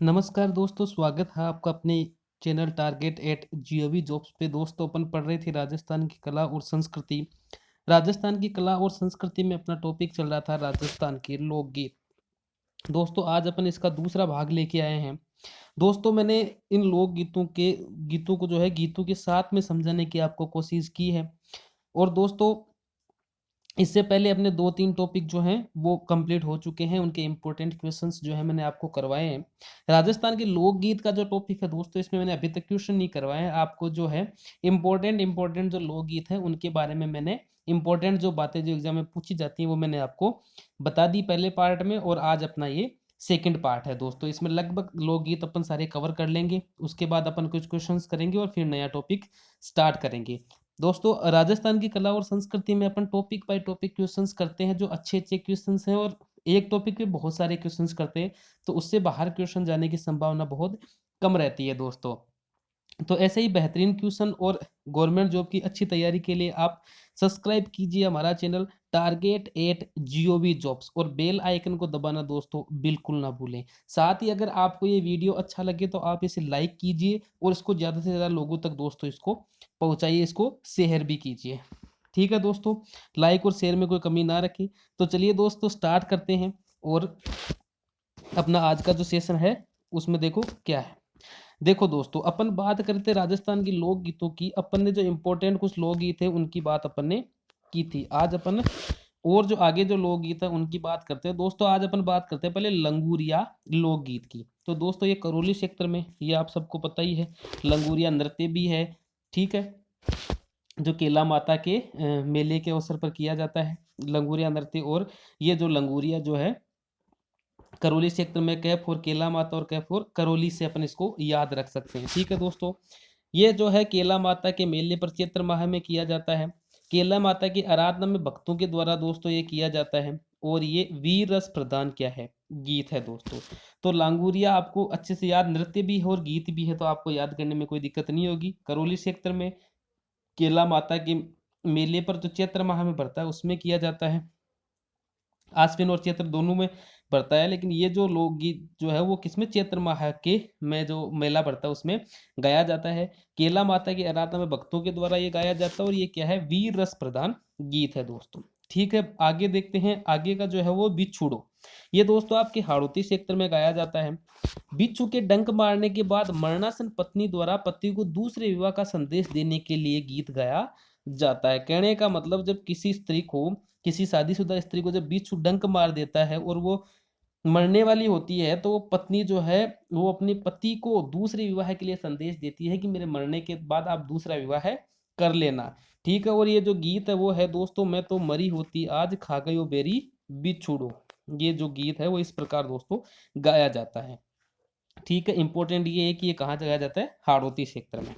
नमस्कार दोस्तों, स्वागत है आपका अपने channel Target at GOV jobs पे। दोस्तों, अपन पढ़ रहे थे राजस्थान की कला और संस्कृति। राजस्थान की कला और संस्कृति में अपना टॉपिक चल रहा था राजस्थान के लोकगीत। दोस्तों, आज अपन इसका दूसरा भाग लेके आए हैं। दोस्तों, मैंने इन लोकगीतों के गीतों को जो है गीतों के साथ में समझाने की आपको कोशिश की है। और दोस्तों, इससे पहले अपने 2-3 टॉपिक जो हैं वो कंप्लीट हो चुके हैं, उनके इम्पोर्टेंट क्वेश्चंस जो हैं मैंने आपको करवाए हैं। राजस्थान के लोकगीत का जो टॉपिक है दोस्तों, इसमें मैंने अभी तक क्वेश्चन नहीं करवाए हैं। आपको जो है इम्पोर्टेंट जो लोकगीत हैं उनके बारे में मैंने इम्पोर्टेंट जो बातें जो एग्जाम में पूछी जाती हैं वो मैंने आपको बता दी पहले पार्ट में, और आज अपना ये सेकंड पार्ट है दोस्तों। इसमें लगभग लोकगीत अपन सारे कवर कर लेंगे, उसके बाद अपन कुछ क्वेश्चंस करेंगे और फिर नया टॉपिक स्टार्ट करेंगे। दोस्तों, राजस्थान की कला और संस्कृति में अपन टॉपिक बाय टॉपिक क्वेश्चंस करते हैं, जो अच्छे-अच्छे क्वेश्चंस हैं, और एक टॉपिक पे बहुत सारे क्वेश्चंस करते हैं, तो उससे बाहर क्वेश्चन जाने की संभावना बहुत कम रहती है दोस्तों। तो ऐसे ही बेहतरीन क्वेश्चन और गवर्नमेंट जॉब की अच्छी तैयारी के लिए आप सब्सक्राइब कीजिए हमारा channel Target at GOV jobs, और बेल आइकन को दबाना दोस्तों बिल्कुल ना भूलें। साथ ही अगर आपको ये वीडियो अच्छा लगे तो आप इसे लाइक कीजिए और इसको ज़्यादा से ज़्यादा लोगों तक दोस्तों इसको पहुंचाइए, इसको शेयर भी कीजिए। ठीक है दोस्तों, लाइक और शेयर में कोई कमी ना रखें। तो चलिए दोस्तों, स्टार्ट करते हैं। और अपना आज का जो सेशन है उसमें देखो क्या है। देखो दोस्तों, अपन बात करते राजस्थान के लोकगीतों की। अपन ने जो इम्पोर्टेंट कुछ लोकगीत है उनकी बात अपन ने की थी। आज अपन और जो आगे जो लोकगीत है उनकी बात करते हैं दोस्तों। आज अपन बात करते हैं पहले लंगूरिया लोकगीत की। तो दोस्तों, ये करौली क्षेत्र में, ये आप सबको पता ही है, लंगूरिया नृत्य भी है। ठीक है, जो केला माता के मेले के अवसर पर किया जाता है लंगूरिया नृत्य। और ये जो लंगूरिया जो है करौली क्षेत्र में, कैफ और केला माता और कैफ और करौली से अपन इसको याद रख सकते हैं। ठीक है दोस्तों, ये जो है केला माता के मेले पर चैत्र माह में किया जाता है। केला माता की आराधना में भक्तों के द्वारा दोस्तों ये किया जाता है। और ये वीर रस प्रदान क्या है, गीत है दोस्तों। तो लांगूरिया आपको अच्छे से याद, नृत्य भी है और गीत भी है, तो आपको याद करने में कोई दिक्कत नहीं होगी। करौली क्षेत्र में केला माता के मेले पर जो चैत्र माह में पड़ता है उसमें किया जाता है। आश्विन और चैत्र दोनों में पड़ता है, लेकिन ये जो लोकगीत जो है वो किसमें, चैत्र माह के में जो मेला पड़ता है उसमें गाया जाता है। केला माता की आराधना में भक्तों के द्वारा ये गाया जाता है, और ये क्या है, वीर रस प्रधान गीत है दोस्तों। ठीक है, आगे देखते हैं। आगे का जो है वो बिछुड़ो। ये दोस्तों आपके हाड़ौती क्षेत्र में गाया जाता है। बिच्छू के डंक मारने के बाद मरणासन पत्नी द्वारा पति को दूसरे विवाह का संदेश देने के लिए गीत गाया जाता है। कहने का मतलब, जब किसी स्त्री को, किसी शादीशुदा स्त्री को जब बिच्छू डंक मार देता है और वो मरने वाली होती है, तो वो पत्नी जो है वो अपने पति को दूसरे विवाह के लिए संदेश देती है कि मेरे मरने के बाद आप दूसरा विवाह कर लेना। ठीक है, और ये जो गीत है वो है दोस्तों, मैं तो मरी होती आज खा गई वो बेरी बिछुड़ो। ये जो गीत है वो इस प्रकार दोस्तों गाया जाता है। ठीक है, इंपॉर्टेंट ये है कि ये कहाँ गाया जाता है, हाड़ौती क्षेत्र में।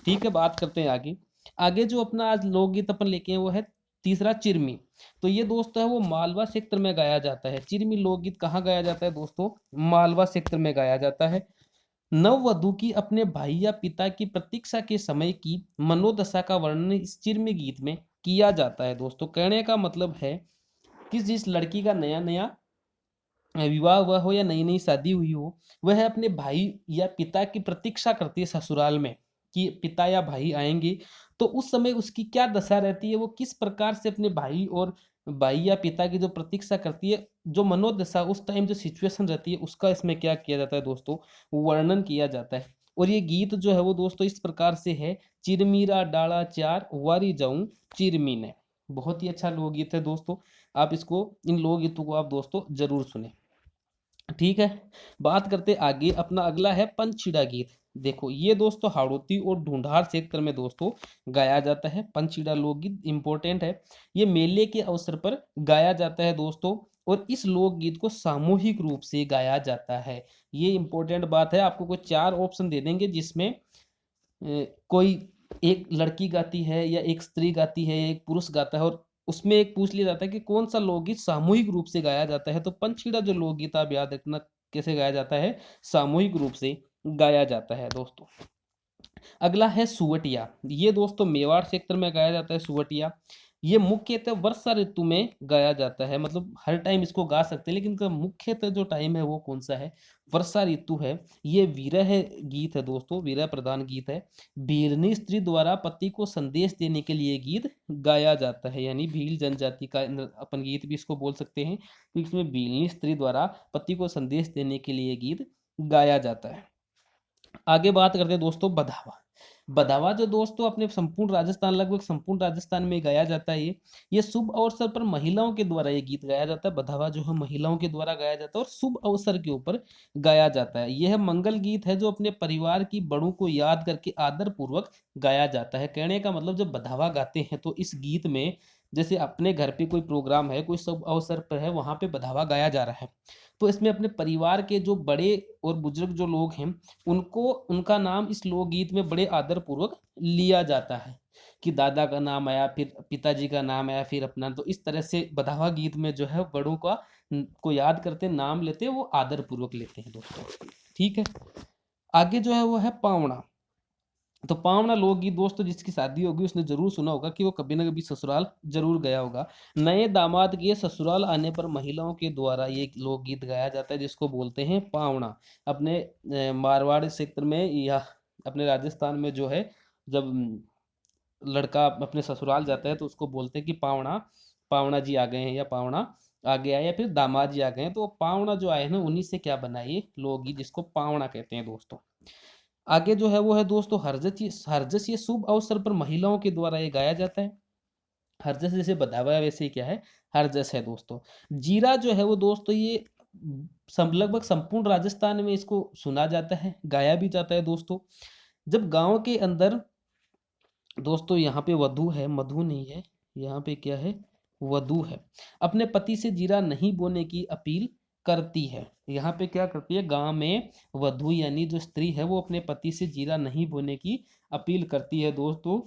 ठीक है, बात करते हैं आगे। आगे जो अपना आज लोकगीत अपन लेके हैं वो है तीसरा चिरमी। तो ये दोस्त है वो मालवा क्षेत्र में गाया जाता है। चिरमी लोकगीत कहाँ गाया जाता है दोस्तों, मालवा क्षेत्र में गाया जाता है। नववधु की अपने भाई या पिता की प्रतीक्षा के समय की मनोदशा का वर्णन इस चिरमी गीत में किया जाता है दोस्तों। कहने का मतलब है कि जिस लड़की का नया नया विवाह हुआ हो या नई नई शादी हुई हो, वह अपने भाई या पिता की प्रतीक्षा करती है ससुराल में कि पिता या भाई आएंगे। तो उस समय उसकी क्या दशा रहती है, वो किस प्रकार से अपने भाई या पिता की जो प्रतीक्षा करती है, जो मनोदशा उस टाइम जो सिचुएशन रहती है, उसका इसमें क्या किया जाता है दोस्तों, वर्णन किया जाता है। और ये गीत जो है वो दोस्तों इस प्रकार से है, चिरमीरा डाला चार वारी जाऊं चिरमी ने। बहुत ही अच्छा लोकगीत है दोस्तों। आप इसको, इन लोकगीतों को आप दोस्तों जरूर सुने। ठीक है, बात करते आगे। अपना अगला है पंचीड़ा गीत। देखो, ये दोस्तों हाड़ौती और ढूंढार क्षेत्र में दोस्तों गाया जाता है। पंचीड़ा लोकगीत इंपॉर्टेंट है, ये मेले के अवसर पर गाया जाता है दोस्तों। और इस लोकगीत को सामूहिक रूप से गाया जाता है। ये इंपॉर्टेंट बात है। आपको कोई 4 ऑप्शन दे देंगे जिसमें कोई एक लड़की गाती है या एक स्त्री गाती है या एक पुरुष गाता है, और उसमें एक पूछ लिया जाता है कि कौन सा लोकगीत सामूहिक रूप से गाया जाता है। तो पंचीड़ा जो लोकगीत आप याद रखना कैसे गाया जाता है, सामूहिक रूप से गाया जाता है दोस्तों। अगला है सुवटिया। ये दोस्तों मेवाड़ क्षेत्र में गाया जाता है सुवटिया। ये मुख्यतः वर्षा ऋतु में गाया जाता है, मतलब हर टाइम इसको गा सकते हैं, लेकिन इनका मुख्यतः जो टाइम है वो कौन-सा है? वर्षा ऋतु है। ये विरह गीत है दोस्तों, विरह प्रधान गीत है। भीलनी स्त्री द्वारा पति को संदेश देने के लिए गीत गाया जाता है, यानी भील जनजाति का अपन गीत भी इसको बोल सकते हैं। तो इसमें भीलनी स्त्री द्वारा पति को संदेश देने के लिए गीत गाया जाता है। आगे बात करते हैं दोस्तों बधावा। बधावा जो दोस्तों अपने संपूर्ण राजस्थान, लगभग संपूर्ण राजस्थान में गाया जाता है ये शुभ अवसर पर महिलाओं के द्वारा ये गीत गाया जाता है। बधावा जो है महिलाओं के द्वारा गाया जाता है और शुभ अवसर के ऊपर गाया जाता है। यह मंगल गीत है जो अपने परिवार की बड़ों को याद करके आदर पूर्वक गाया जाता है। कहने का मतलब जब बधावा गाते हैं तो इस गीत में जैसे अपने घर पे कोई प्रोग्राम है, कोई शुभ अवसर पर है, वहां पे बधावा गाया जा रहा है, तो इसमें अपने परिवार के जो बड़े और बुजुर्ग जो लोग हैं उनको, उनका नाम इस लोकगीत में बड़े आदर पूर्वक लिया जाता है कि दादा का नाम आया, फिर पिताजी का नाम आया, फिर अपना, तो इस तरह से बधावा गीत में जो है बड़ों का को याद करते, नाम लेते, वो आदर पूर्वक लेते हैं दोस्तों। ठीक है, आगे जो है वो है पावना। तो पावना लोकगीत दोस्तों, जिसकी शादी होगी उसने जरूर सुना होगा कि वो कभी ना कभी ससुराल जरूर गया होगा। नए दामाद के ससुराल आने पर महिलाओं के द्वारा ये लोकगीत गाया जाता है जिसको बोलते हैं पावना। अपने मारवाड़ क्षेत्र में या अपने राजस्थान में जो है, जब लड़का अपने ससुराल जाता है तो उसको बोलते हैं कि पावना, पावना जी आ गए हैं, या पावना आ गया है, या फिर दामाद जी आ गए हैं। तो पावना जो आए हैं ना, उन्हीं से क्या बना ये लोकगीत जिसको पावना कहते हैं दोस्तों। आगे जो है वो है दोस्तों हरजस। हरजस ये शुभ अवसर पर महिलाओं के द्वारा ये गाया जाता है। हरजस जैसे बताया वैसे ही क्या है, हरजस है दोस्तों। जीरा जो है वो दोस्तों ये लगभग संपूर्ण राजस्थान में इसको सुना जाता है, गाया भी जाता है दोस्तों। जब गांव के अंदर दोस्तों, यहाँ पे वधु है, मधु नहीं है, यहाँ पे क्या है, वधु है, अपने पति से जीरा नहीं बोने की अपील करती है। यहाँ पे क्या करती है, गांव में वधु यानी जो स्त्री है वो अपने पति से जीरा नहीं बोने की अपील करती है दोस्तों।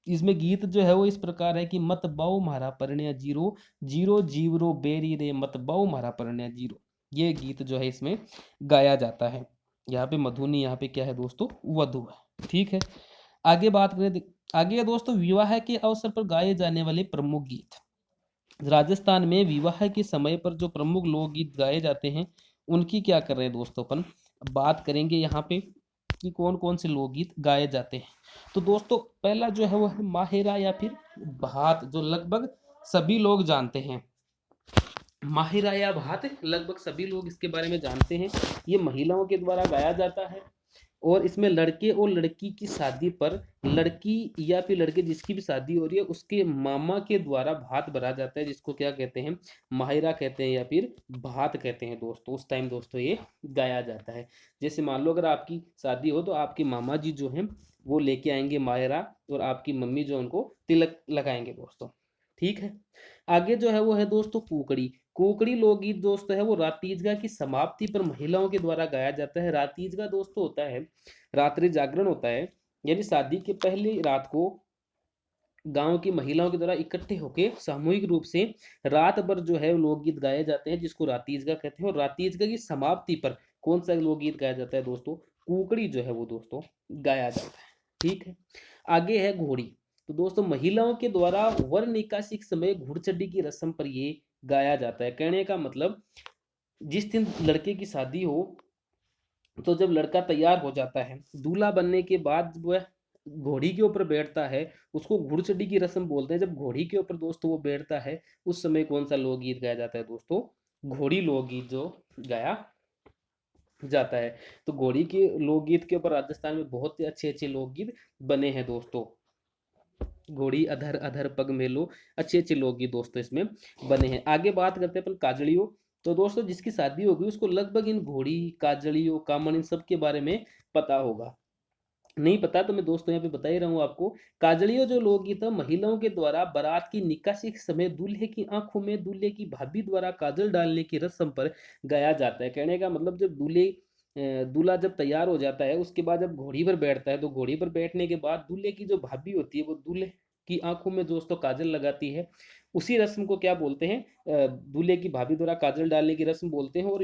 इसमें गीत जो है वो इस प्रकार है कि मत बाऊ म्हारा परण्या जीरो, जीरो जीवरो बेरी रे, मत बाऊ म्हारा परण्या जीरो। ये गीत जो है इसमें गाया जाता है। यहाँ पे मधुनी, यहाँ पे क्या है दोस्तों, वधु है। ठीक है, आगे बात करें, आगे दोस्तों विवाह के अवसर पर गाए जाने वाले प्रमुख गीत। राजस्थान में विवाह के समय पर जो प्रमुख लोकगीत गाए जाते हैं उनकी क्या कर रहे हैं दोस्तों, अपन बात करेंगे यहाँ पे कि कौन कौन से लोकगीत गाए जाते हैं। तो दोस्तों पहला जो है वो है माहेरा या फिर भात, जो लगभग सभी लोग जानते हैं। माहिरा या भात लगभग सभी लोग इसके बारे में जानते हैं। ये महिलाओं के द्वारा गाया जाता है और इसमें लड़के और लड़की की शादी पर लड़की या फिर लड़के जिसकी भी शादी हो रही है उसके मामा के द्वारा भात भरा जाता है, जिसको क्या कहते हैं, माहिरा कहते हैं या फिर भात कहते हैं दोस्तों। उस टाइम दोस्तों ये गाया जाता है। जैसे मान लो अगर आपकी शादी हो तो आपके मामा जी जो हैं वो लेके आएंगे माहिरा, और आपकी मम्मी जो उनको तिलक लगाएंगे दोस्तों। ठीक है, आगे जो है वो है दोस्तों कुकड़ी। कुकड़ी लोकगीत दोस्त है वो रातीजगा की समाप्ति पर महिलाओं के द्वारा गाया जाता है। रातीजगा दोस्तों होता है रात्रि जागरण होता है, यानी शादी के पहले रात को गांव की महिलाओं के द्वारा इकट्ठे होकर सामूहिक रूप से रात भर जो है लोकगीत गाए जाते हैं, जिसको रातीजगा कहते हैं। और रातीजगा की समाप्ति पर कौन सा लोकगीत गाया जाता है दोस्तों, कुकड़ी जो है वो दोस्तों गाया जाता है। ठीक है, आगे है घोड़ी। तो दोस्तों महिलाओं के द्वारा वर निकासी के समय घुड़चड्डी की रस्म पर ये गाया जाता है। कहने का मतलब जिस दिन लड़के की शादी हो, तो जब लड़का तैयार हो जाता है, दूल्हा बनने के बाद वह घोड़ी के ऊपर बैठता है, उसको घुड़चड्डी की रस्म बोलते हैं। जब घोड़ी के ऊपर दोस्तों वो बैठता है, उस समय कौन सा लोकगीत गाया जाता है दोस्तों, घोड़ी लोकगीत जो गाया जाता है। तो घोड़ी के लोकगीत के ऊपर राजस्थान में बहुत ही अच्छे अच्छे लोकगीत बने हैं दोस्तों। घोड़ी अधर अधर पग मेलो, अच्छे अच्छे लोकगीत दोस्तों इसमें बने हैं। आगे बात करते हैं अपन काजड़ियों। तो दोस्तों जिसकी शादी होगी उसको लगभग इन घोड़ी, काजड़ियों, कामन, इन सब के बारे में पता होगा। नहीं पता तो मैं दोस्तों यहाँ पे बता ही रहा हूँ आपको। काजड़ियों जो लोकगीत है महिलाओं के द्वारा बारात की निकासी के समय दूल्हे की आंखों में दूल्हे की भाभी द्वारा काजल डालने की रस्म पर गाया जाता है। कहने का मतलब जब दूल्हा जब तैयार हो जाता है उसके बाद जब घोड़ी पर बैठता है, तो घोड़ी पर बैठने के बाद दूल्हे की जो भाभी होती है वो दूल्हे की आंखों में दोस्तों काजल लगाती है। उसी रस्म को क्या बोलते हैं, दूल्हे की भाभी द्वारा काजल डालने की रस्म बोलते हैं। और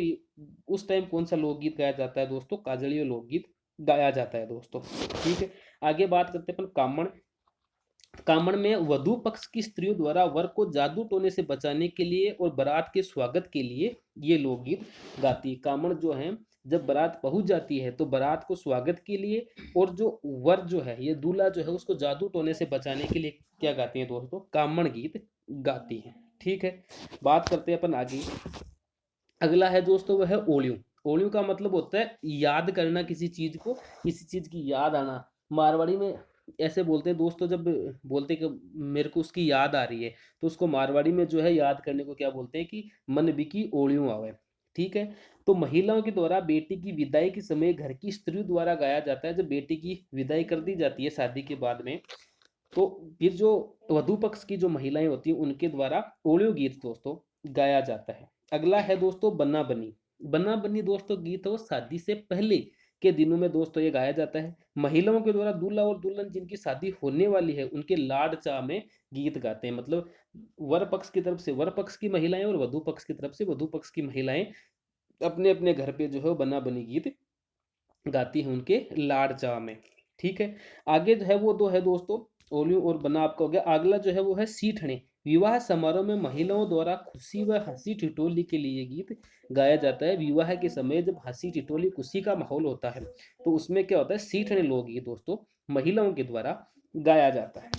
उस टाइम कौन सा लोकगीत गाया जाता है दोस्तों, काजलियो लोकगीत गाया जाता है दोस्तों। ठीक है, आगे बात करते हैं अपन कामण। कामण में वधू पक्ष की स्त्रियों द्वारा वर को जादू टोने से बचाने के लिए और बारात के स्वागत के लिए ये लोकगीत गाती है। कामण जो है जब बारात पहुंच जाती है तो बारात को स्वागत के लिए और जो वर जो है ये दूल्हा जो है उसको जादू टोने से बचाने के लिए क्या गाती है दोस्तों, कामण गीत गाती है। ठीक है, बात करते हैं अपन आगे। अगला है दोस्तों वह है ओलियो। ओलियो का मतलब होता है याद करना किसी चीज को, किसी चीज की याद आना। मारवाड़ी में ऐसे बोलते हैं दोस्तों, जब बोलते हैं कि मेरे को उसकी याद आ रही है तो उसको मारवाड़ी में जो है याद करने को क्या बोलते हैं कि मन बिकी ओलियो आवे। ठीक है, तो महिलाओं के द्वारा बेटी की विदाई के समय घर की स्त्रियों द्वारा गाया जाता है। जब बेटी की विदाई कर दी जाती है शादी के बाद में, तो फिर जो वधु पक्ष की जो महिलाएं होती हैं उनके द्वारा ओलियो गीत दोस्तों गाया जाता है। अगला है दोस्तों बन्ना बनी। बन्ना बनी दोस्तों गीत हो शादी से पहले के दिनों में दोस्तों ये गाया जाता है। महिलाओं के द्वारा दूल्हा और दुल्हन जिनकी शादी होने वाली है उनके लाड चाह में गीत गाते हैं। मतलब वर पक्ष की तरफ से वर पक्ष की महिलाएं और वधु पक्ष की तरफ से वधु पक्ष की महिलाएं अपने अपने घर पे जो है बन्ना बनी गीत गाती है उनके लाड चाह में। ठीक है, आगे जो है वो दो है दोस्तों ओलियो और बना आपका हो गया। अगला जो है वो है सीठने। विवाह समारोह में महिलाओं द्वारा खुशी व हंसी ठिठोली के लिए गीत गाया जाता है। विवाह के समय जब हंसी ठिठोली खुशी का माहौल होता है तो उसमें क्या होता है, सीठने लोकगीत दोस्तों महिलाओं के द्वारा गाया जाता है।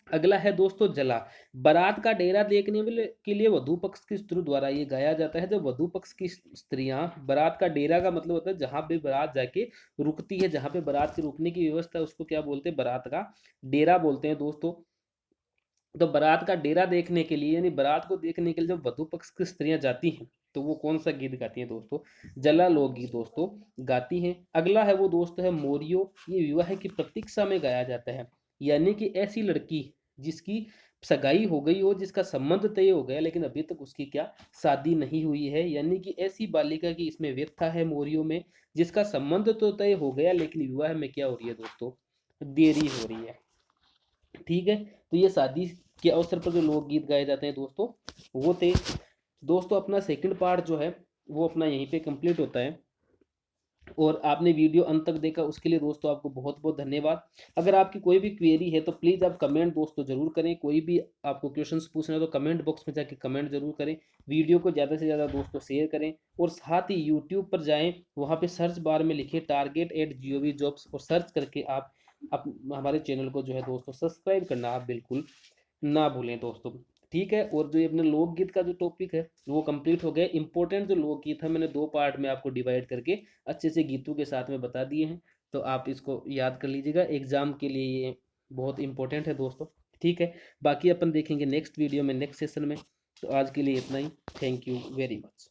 अगला है दोस्तों जला। बारात का डेरा देखने वाले के लिए वधु पक्ष की स्त्रियों द्वारा ये गाया जाता है। जब वधु पक्ष की स्त्रियां बारात का डेरा का मतलब होता है जहां पे बारात जाके रुकती है, जहां पे बारात की रुकने की व्यवस्था है उसको क्या बोलते हैं, बारात का डेरा बोलते हैं दोस्तों। तो बारात का डेरा देखने के लिए यानी बारात को देखने के लिए जब वधु पक्ष की स्त्रियां जाती हैं तो वो कौन सा गीत गाती हैं दोस्तों, जला लोकगीत दोस्तों गाती हैं। अगला है वो दोस्त है मोरियो। ये विवाह की प्रतीक्षा में गाया जाता है, यानी कि ऐसी लड़की जिसकी सगाई हो गई हो, जिसका संबंध तय हो गया लेकिन अभी तक उसकी क्या शादी नहीं हुई है, यानी कि ऐसी बालिका की इसमें व्यथा है मोरियो में, जिसका संबंध तो तय हो गया लेकिन विवाह में क्या हो रही है दोस्तों, देरी हो रही है। ठीक है, तो ये शादी के अवसर पर जो लोकगीत गाए जाते हैं दोस्तों वो थे। दोस्तों अपना सेकंड पार्ट जो है वो अपना यहीं पे कंप्लीट होता है। और आपने वीडियो अंत तक देखा उसके लिए दोस्तों आपको बहुत बहुत धन्यवाद। अगर आपकी कोई भी क्वेरी है तो प्लीज़ आप कमेंट दोस्तों जरूर करें। कोई भी आपको क्वेश्चंस पूछना है तो कमेंट बॉक्स में जाके कमेंट जरूर करें। वीडियो को ज़्यादा से ज़्यादा दोस्तों शेयर करें और साथ ही यूट्यूब पर जाएं, वहाँ पे सर्च बार में लिखिए target@gov-jobs और सर्च करके आप हमारे चैनल को जो है दोस्तों सब्सक्राइब करना आप बिल्कुल ना भूलें दोस्तों। ठीक है, और जो ये अपने लोकगीत का जो टॉपिक है वो कंप्लीट हो गया। इंपॉर्टेंट जो लोकगीत है मैंने दो पार्ट में आपको डिवाइड करके अच्छे से गीतों के साथ में बता दिए हैं, तो आप इसको याद कर लीजिएगा, एग्जाम के लिए ये बहुत इंपॉर्टेंट है दोस्तों। ठीक है, बाकी अपन देखेंगे नेक्स्ट वीडियो में नेक्स्ट सेशन में। तो आज के लिए इतना ही। Thank you very much.